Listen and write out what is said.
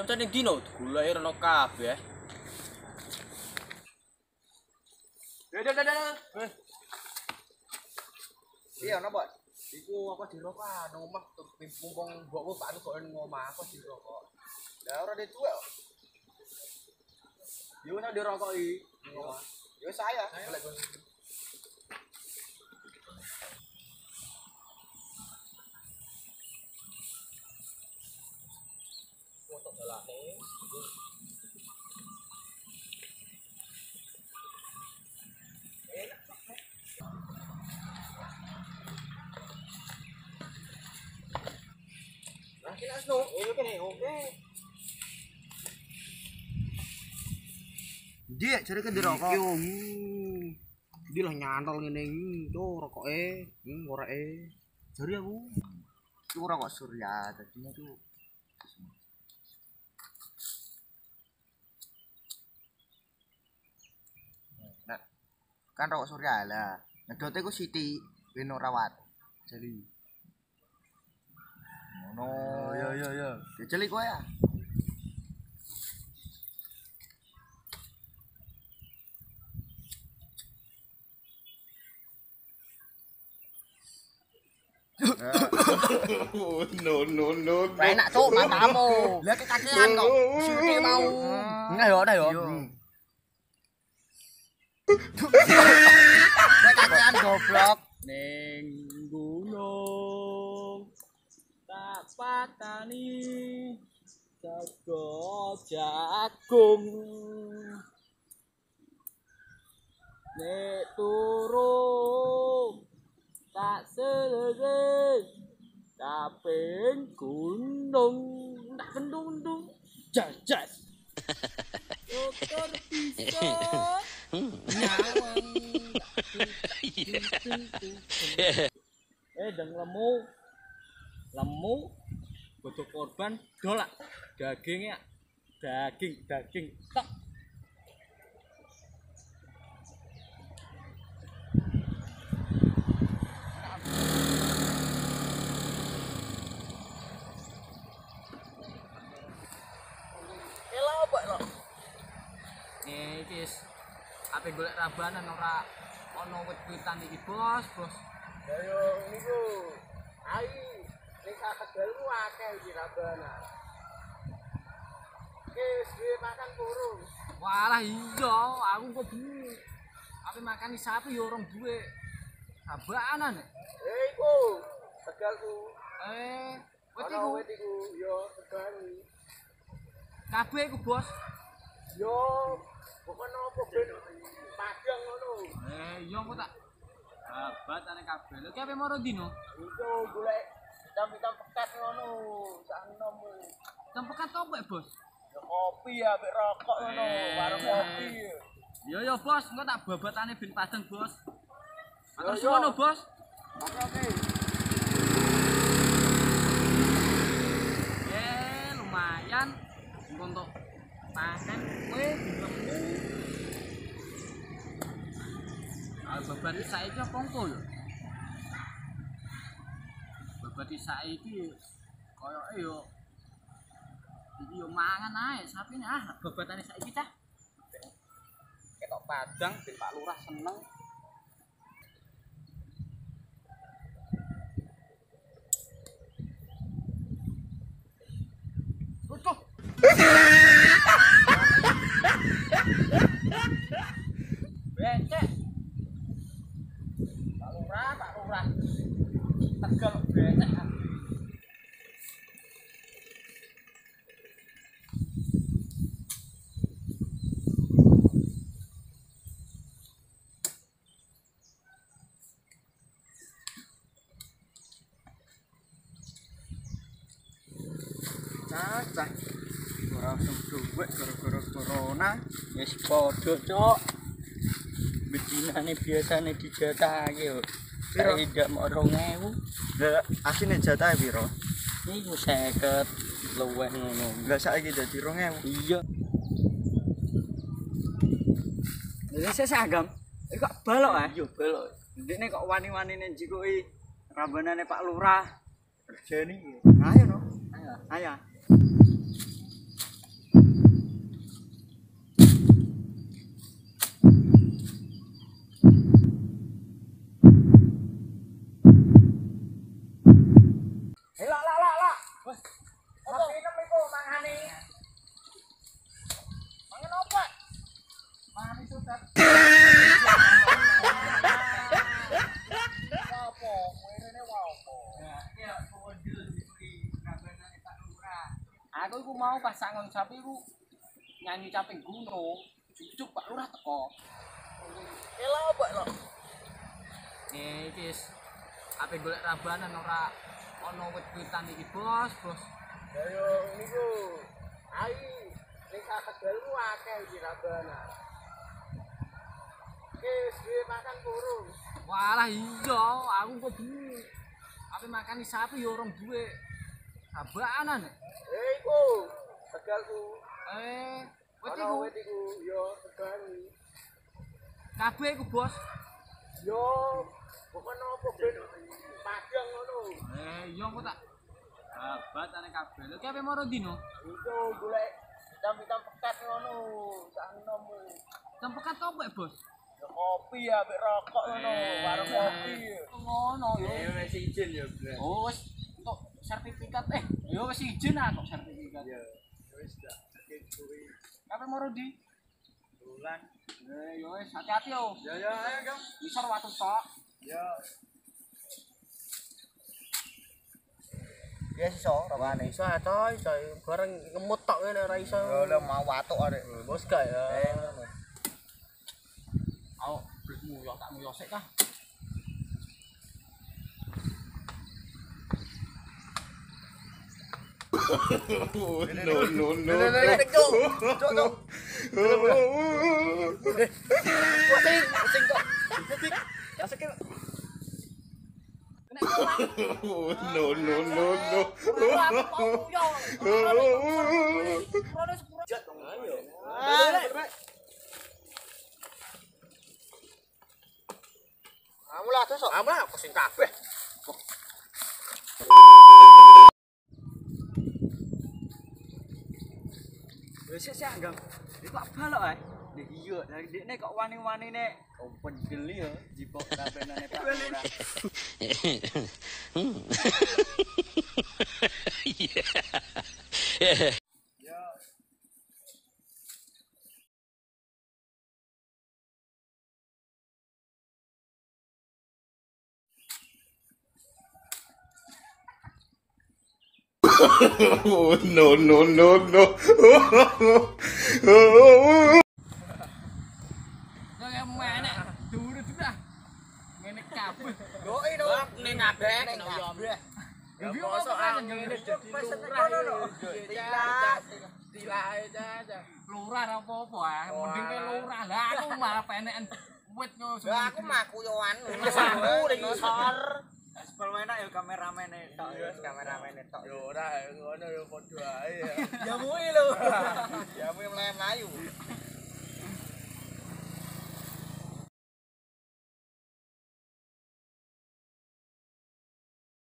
Pancen ning dino goleki rono kabeh. Eh. Iya, ono, Bos. Iku apa dirokok omah mumpung mbokku Pak Anu kok ngomah apa dirokok. Lah ora dituwek kok. Yo nek dirokoki ngomah. Yo saya golek foto dalane. Kilas no, kene oke. Ndi jare ke dirokok. Yo. Ndi lah nyantol ngene iki, to rokoke, goreke. Jare aku. Iku rokok Surya, dadinya tuh nah, kan rokok Surya lah. Ngedote ku Siti Beno Rawat. Jadi no, ya. Dijeli kowe ya. No. Enak cuk matamu. Lah kekakean kok. Sithik mau. Dah yo. Kekakean goblok Ning gunung tak patani jago jagung nek turu tak selesai kaping gunung tak kendung jajas dokter bisa nyawang deng lemu bodoh korban dolak dagingnya daging tok elo apa lo iki ape golek rabanan ora ana wit-witan iki bos ya yo niku ai ning sakedelmu akeh iki rabanan wis makan burung walah iya aku kok duwe ape makani sapi yo orang duwe rabanan iku tegalku wit iku yo tegani kabeh iku bos yo bukan apa ben padang ngono iya kok tak batane kabeh lho ki ape maro dino iku golek hitam-hitam pekat ngono sak enomu hitam pekat opo bos ya kopi ya mek rokok ngono warung kopi yo bos engko tak babatane ben padang bos matur suwun bos oke lumayan untuk panen kowe lemu beban saiki apa engko lho beban saiki koyoke yo iki yo mangan ae sapine bebatane saiki cah ketok padang ben Pak Lurah seneng becek Pak Lurah Tegal becek cacah ora duwe gara-gara corona wis padha cok bedinane biasane dijatahake yo tidak mau 2000 lah asine jatah piro niku 50 luwih ngono lah saiki dadi 2000 iya lha sesuk agam kok balok iya balok ndekne kok wani-wanine njikoki rambanane Pak Lurah kerjane ayo no ayo sudah. Apa? Ngene wae apa? Ya, kode iki kabenane Pak Lurah. Aku iku mau pas sangon sapi iku nyanyi caping gunung. Jujuk Pak Lurah teko. Ela apa lho? Iki wis ape golek rabanan ora ana wit-witan iki, Bos. Ya yo niku. Ai ning sakedelku akeh iki rabanan. Wis makan burung. Walah iya, aku kok bingung. Ape makani sapi ya orang duwe rabanan. Iku tegalku. Wit iku yo tegani. kabeh iku, Bos. Yo bukan apa ben padang ngono. Iya kok tak babat ane kabeh. Lha ki ape maro dino? Iku golek hitam-hitam pekat ngono, sak nemu. Tempekat opo, Bos? Ya kopi ya, mek rokok ngono, warung kopi. Ngono yo. Wis izin ya, Bro. Oh, wis untuk sertifikat. Yo wis izin aku sertifikat. Ya, wis dak kuwi. Kape maro di? Bulan. Yo wis hati-hati yo. Ya ayo, Kang. Isor watu tok. Ya. Ya iso rokane. Iso to, iso bareng ngemut tok ngene ora iso. Lho mau watuk arek. Bos gak ya. Ayo, blekmu yo tak muyo sik kah. No. Cok. Pusing kok. Asik. No. Kamu lah terus. Kamu lah pusing kabeh. Wis sik anggap. Iki kok balok ae. Nek iya, dekne kok wani-wani nek pendel ya jipok kabenane Pak Lurah. No. Kaya menek duru dah. Ngene kabeh. Yoi no. Ning kabeh ning kabeh. Ya mosok ngene jadi tilae aja. Lurah apa-apa ah. Mending ke lurah. Lah aku malah peneken wit ngono. Lah aku maku yo anu. Aku ning isor. Sepel enak ya kameramen tok. Yo kameramen tok. Yo ora ngono yo padha ae ya. Ya mui lho. Ya mui mlayu.